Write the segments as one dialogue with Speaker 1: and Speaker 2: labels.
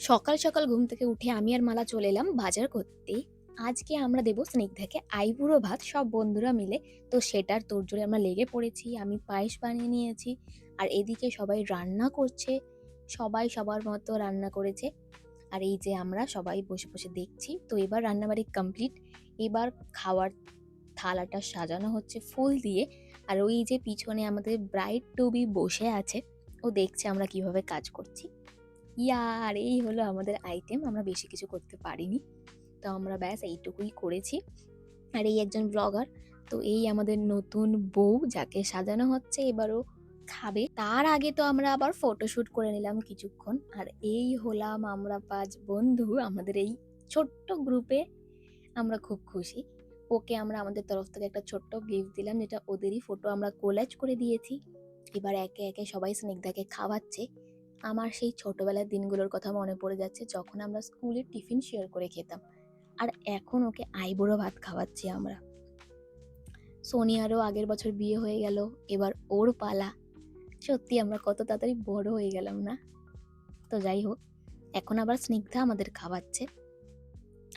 Speaker 1: সকাল সকাল ঘুম থেকে উঠে আমি আর মালা চলে এলাম বাজার করতে। আজকে আমরা দেবো স্নিগ্ধাকে আইবুড়ো ভাত সব বন্ধুরা মিলে। তো সেটার তোড়জোড়ে আমরা লেগে পড়েছি। আমি পায়েস বানিয়ে নিয়েছি। আর এদিকে সবাই রান্না করছে। সবাই সবার মতো রান্না করেছে। আর এই যে আমরা সবাই বসে বসে দেখছি। তো এবার রান্নাবাড়ি কমপ্লিট। এবার খাওয়ার থালাটা সাজানো হচ্ছে ফুল দিয়ে। আর ওই যে পিছনে আমাদের ব্রাইড টু বি বসে আছে। ও দেখছে আমরা কিভাবে কাজ করছি। আর এই হলো আমাদের আইটেম। আমরা বেশি কিছু করতে পারিনি। তো আমরা ব্যাস এইটুকুই করেছি। আর এই একজন ব্লগার। তো এই আমাদের নতুন বউ যাকে সাজানো হচ্ছে, এবারও খাবে। তার আগে তো আমরা আবার ফটোশুট করে নিলাম কিছুক্ষণ। আর এই হলাম আমরা ৫ বন্ধু আমাদের এই ছোট্ট গ্রুপে। আমরা খুব খুশি। ওকে আমরা আমাদের তরফ থেকে একটা ছোট্ট গিফট দিলাম, যেটা ওদেরই ফটো আমরা কোলাজ করে দিয়েছি। এবার একে একে সবাই স্নিগ্ধাকে খাওয়াচ্ছে। আমার সেই ছোটবেলার দিনগুলোর কথা মনে পড়ে যাচ্ছে, যখন আমরা স্কুলে টিফিন শেয়ার করে খেতাম। আর এখন ওকে আইবুড়ো ভাত খাওয়াচ্ছি আমরা। সোনিয়ারও আগের বছর বিয়ে হয়ে গেল, এবার ওর পালা। সত্যি আমরা কত তাড়াতাড়ি বড় হয়ে গেলাম না? তো যাই হোক, এখন আবার স্নিগ্ধা আমাদের খাওয়াচ্ছে।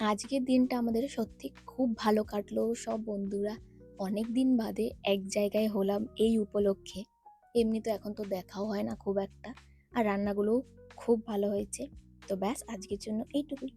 Speaker 1: আজকের দিনটা আমাদের সত্যি খুব ভালো কাটলো। সব বন্ধুরা অনেক দিন বাদে এক জায়গায় হলাম এই উপলক্ষে। এমনি তো এখন তো দেখাও হয় না খুব একটা। আর রান্নাগুলোও খুব ভালো হয়েছে। তো ব্যাস আজকের জন্য এইটুকুই।